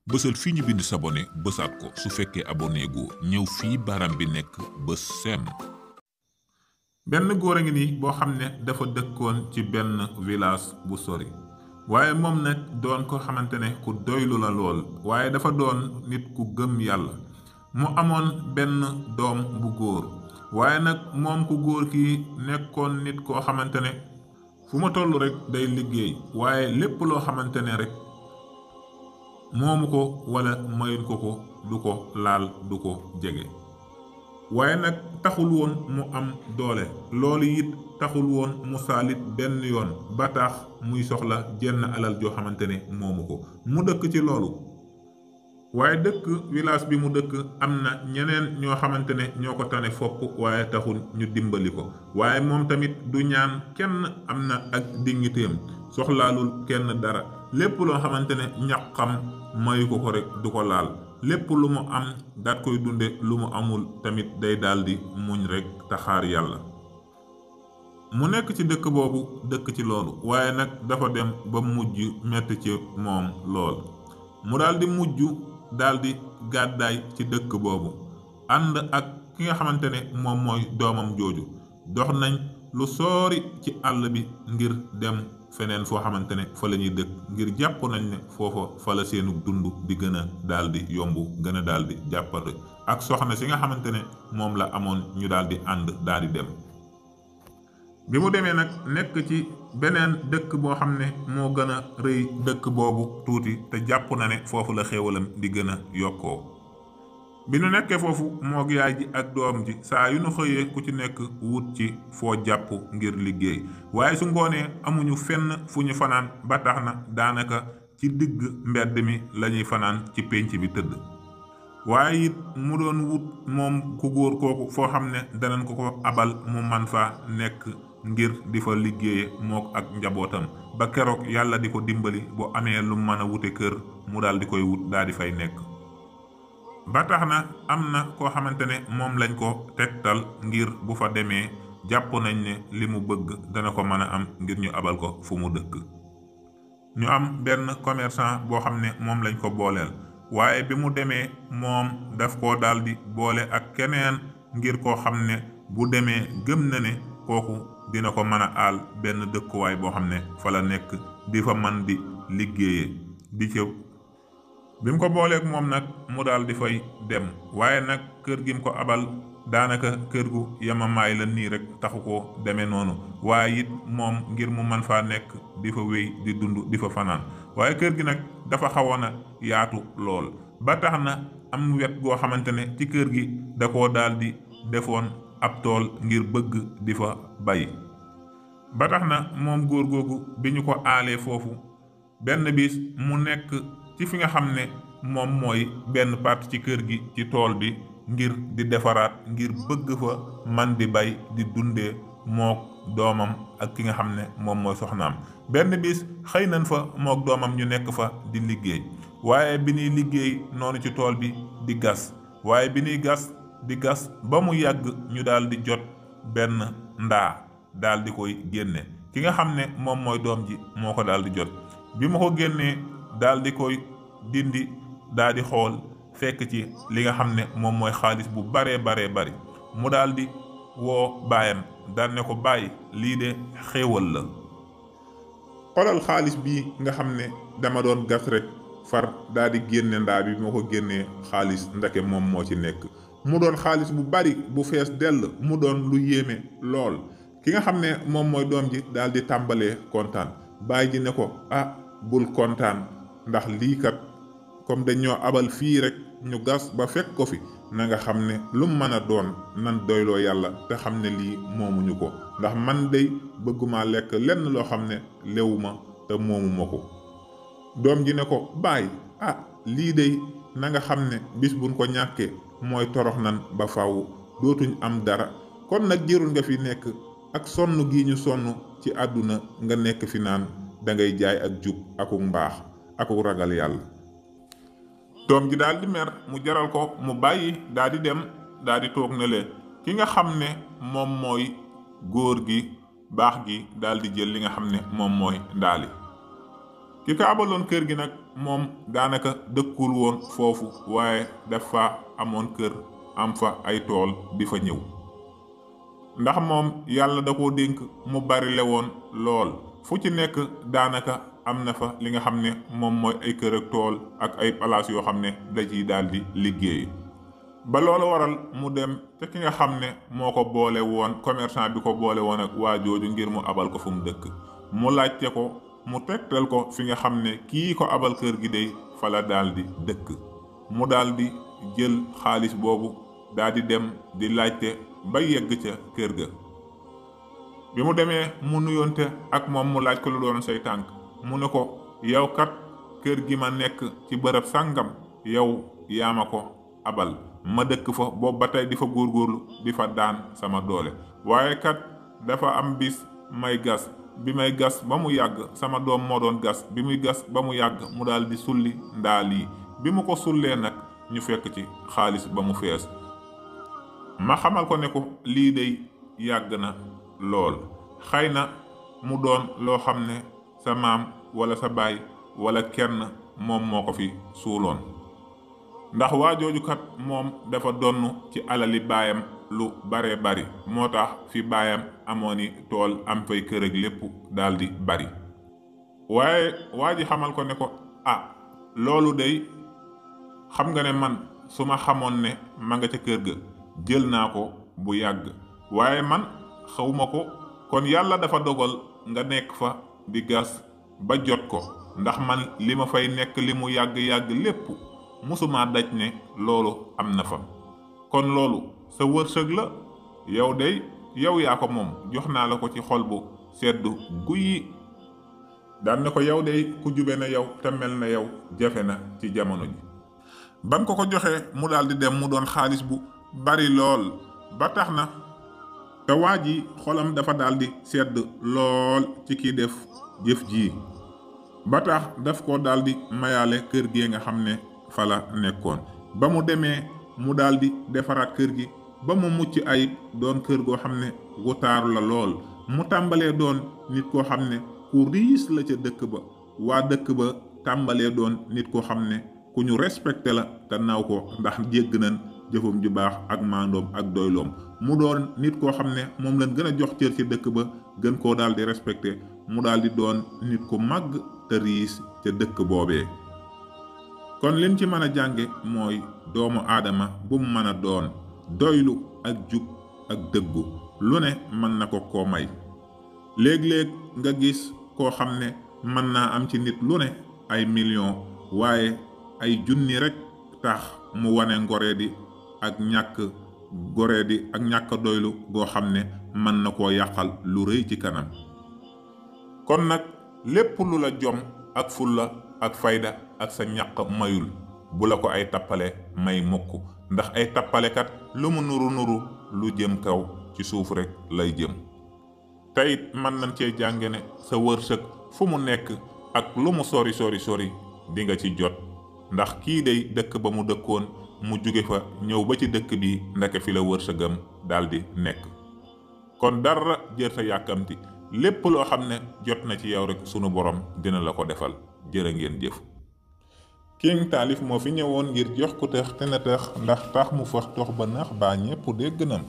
bësal fii ñu bind s'abonner bësaat ko su fekkee abonné gu ñëw fii baaraam bi nekk bës sem. benn góor a ngi nii boo xam ne dafa dëkkoon ci benn village bu sori waaye moom nag doon ko xamante ne ku doylu la lool waaye dafa doon nit ku gëm yàlla mu amoon benn doom bu góor waaye nag moom ku góor ki nekkoon nit koo xamante ne fu ma toll rek day liggéey waaye lépp loo xamante ne rek moomu ko wala mayun ko du ko laal du ko jege waaye nag taxul woon mu am doole loolu it taxul woon mu saalit benn yoon ba tax muy soxla jenn alal joo xamante ne moomu ko mu dëkk ci loolu waaye dëkk village bi mu dëkk am na ñeneen ñoo xamante ne ñoo ko tane fopp waaye taxul ñu dimbali ko waaye moom tamit du ñaan kenn am na ak dignitéem soxlaalul kenn dara lépp loo xamante ne ñaqam mayu ko rek du ko laal lépp lu mu am daat koy dunde lu mu amul tamit day daldi muñ rek taxaar yàlla mu nekk ci dëkk boobu dëkk ci loolu waaye nag dafa dem ba mujj metti ci moom lool mu daldi mujj daldi gàddaay ci dëkk boobu ànd ak ki nga xamante ne moom mooy doomam jooju dox nañ lu soori ci àll bi ngir dem feneen foo xamante ne fa la ñuy dëkk ngir jàpp nañ ne foofa fa la seenu dund di gën a daldi yomb gën a daldi jàppale ak soxna si nga xamante ne moom la amoon ñu daldi ànd daldi dem bi mu demee nag nekk ci beneen dëkk boo xam ne moo gën a rëy dëkk boobu tuuti te jàpp na ne foofu la xéewalam di gën a yokkoo bi nu nekkee foofu moog yaay ji ak doom ji saa yu nu xëyee ku ci nekk wut ci foo jàpp ngir liggéey waaye su ngoonee amuñu fenn fu ñu fanaan ba tax na daanaka ci digg mbedd mi lañuy fanaan ci pénc bi tëdd waaye it mu doon wut moom ku góor kooku foo xam ne danañ ko abal mu man fa nekk ngir di fa liggéeye mook ak njabootam ba keroog yàlla di ko dimbali bu amee lu mën a wute kër mu daal di koy wut daal di fay nekk ba tax na am na koo xamante ne moom lañ ko tegtal ngir bu fa demee jàpp nañ ne li mu bëgg dana ko mën a am ngir ñu abal ko fu mu dëkk ñu am benn commerçant boo xam ne moom lañ ko booleel waaye bi mu demee moom daf koo daldi boole ak keneen ngir koo xam ne bu demee gëm na ne kooku dina ko mën a aal benn dëkkuwaay boo xam ne fa la nekk di fa man di liggéeye di ca bi mu ko booleeg moom nag mu daal di fay dem waaye nag kër gi mu ko abal daanaka kër gu yamamaay la nii rek taxu ko demee noonu waaye it moom ngir mu man faa nekk di fa wéy di dund di fa fanaan waaye kër gi nag dafa xawoon a yaatu lool ba tax na am wet goo xamante ne ci kër gi da koo daal di defoon ab tool ngir bëgg di fa bay ba tax na moom góor googu bi ñu ko aalee foofu benn bis mu nekk ci fi nga xam ne moom mooy benn part ci kër gi ci tool bi ngir di defaraat ngir bëgg fa man di bay di dundee mook doomam ak ki nga xam ne moom mooy soxnaam benn bis xëy nañ fa mook doomam ñu nekk fa di liggéey waaye bi ñuy liggéey noonu ci tool bi di gas waaye bi ñuy gas di gas ba mu yàgg ñu daal di jot benn ndaa daal di koy génne ki nga xam ne moom mooy doom ji moo ko daal di jot bi ma ko génnee daal di koy dindi daal di xool fekk ci li nga xam ne moom mooy xaalis bu baree bari mu daal di woo baayam daal ne ko bàyyi lii de xéewal la xoolal xaalis bii nga xam ne dama doon gas rek far daal di génne ndaa bi moo ko génnee xaalis ndeke moom moo ci nekk mu doon xaalis bu bari bu fees dell mu doon lu yéeme lool ki nga xam ne moom mooy doom ji daal di tàmbalee kontaan baay ji ne ko ah bul kontaan ndax lii kat comme dañoo abal fii rek ñu gas ba fekk ko fi na nga xam ne lu mën a doon nan doyloo yàlla te xam ne lii moomuñu ko ndax man day bëgguma lekk lenn loo xam ne lewuma te moomuma ko doom ji ne ko baay ah lii day na nga xam ne bis buñ ko ñàkkee mooy torox nan ba faw dootuñ am dara kon nag jërul nga fi nekk ak sonn gi ñu sonn ci àdduna nga nekk fi naan dangay jaay ak jub akuk mbaax akuk ragal yàlla doom ji daal di mer mu jaral ko mu bàyyi daal di dem daal di toog ne leen ki nga xam ne moom mooy góor gi baax gi daal di jël li nga xam ne moom mooy ndaali ki ko abaloon kër gi nag moom daanaka dëkkul woon foofu waaye dafa amoon kër am fa ay tool di fa ñëw ndax moom yàlla da koo dénk mu bari le woon lool fu ci nekk daanaka am na fa li nga xam ne moom mooy ay kër ak tool ak ay palaas yoo xam ne da ciy daal di liggéey ba loolu waral mu dem te ki nga xam ne moo ko boole woon commerçant bi ko boole woon ak waa jooju ngir mu abal ko fu mu dëkk mu laajte ko mu tegtal ko fi nga xam ne kii ko abal kër gi dey fa la daal di dëkk mu daal di jël xaalis boobu daal di dem di laajte ba yegg ca kër ga bi mu demee mu nuyoonte ak moom mu laaj ko lu doon say tànk mu ne ko yow kat kër gi ma nekk ci bërëb sàngam yow yaa ma ko abal ma dëkk fa boobu ba tey di fa góorgóorlu di fa daan sama doole waaye kat dafa am bis may gas bi may gas ba mu yàgg sama doom moo doon gas bi muy gas ba mu yàgg mu daal di sulli ndaal yi bi mu ko sullee nag ñu fekk ci xaalis ba mu fees ma xamal ko ne ko lii dey yàgg na lool xëy na mu doon loo xam ne sa maam wala sa baay wala kenn moom moo ko fi suuloon ndax waa jooju kat moom dafa donn ci alali baayam lu bare bari moo tax fi baayam amooni tool am fay kër ak lépp daal di bari waaye waa ji xamal ko ne ko loolu day xam nga ne man su ma xamoon ne ma nga ca kër ga jël naa ko bu yàgg waaye man xawma ko kon yàlla dafa dogal nga nekk fa di gas ba jot ko ndax man li ma fay nekk li mu yàgg-yàgg lépp musuma daj ne loolu am na fa kon loolu sa wërsëg la yow day yow yaa ko moom jox naa la ko ci xol bu seddu guyi daan na ko yow day ku jube na yow te mel na yow jafe na ci jamono ji ban ko joxee mu daal di dem mu doon xaalis bu bari lool ba tax na te waa ji xolam dafa daal di sedd lool ci kii def jëf ji ba tax daf ko daal di mayaale kër gi nga xam ne fa la nekkoon ba mu demee mu daal di defaraat kër gi ba mu mucc ayib doon kër goo xam ne gu taaru la lool mu tàmbalee doon nit koo xam ne ku riis la ca dëkk ba waa dëkk ba tàmbalee doon nit koo xam ne ku ñu respecté la te naw ko ndax jégg nañ jëfam ju baax ak maandoom ak doyloom mu doon nit koo xam ne moom lañ gën a jox cër ci dëkk ba gën koo daal di respecté mu daal di doon nit ku màgg te riis ca dëkk boobee kon liñ ci mën a jànge mooy doomu aadama bu mu mën a doon doylu ak jub ak dëggu lu ne mën na ko koo may léeg-léeg nga gis koo xam ne mën naa am ci nit lu ne ay millions waaye ay junni rek tax mu wane ngoreedi ak ñàkk doylu goo xam ne mën na koo yàqal lu rëy ci kanam kon nag lépp lu la jom ak fulla ak fayda ak sa ñàq mayul bu la ko ay tappale may mukk ndax ay tappalekat lu mu nuru lu jëm kaw ci suuf rek lay jëm teyit mën nañ cee jànge ne sa wërsëg fu mu nekk ak lu mu sori di nga ci jot ndax kii day dëkk ba mu dëkkoon mu jóge fa ñëw ba ci dëkk bi ndeke fi la wërsëgam daldi nekk kon dara jër sa yàkkamti lépp loo xam ne jot na ci yow rek sunu borom dina la ko defal jërë ngeen jëf King Taalif moo fi ñëwoon ngir jox ku tëx te na tëx ndax tax mu fax tox ba nax baa ñépp dégg nam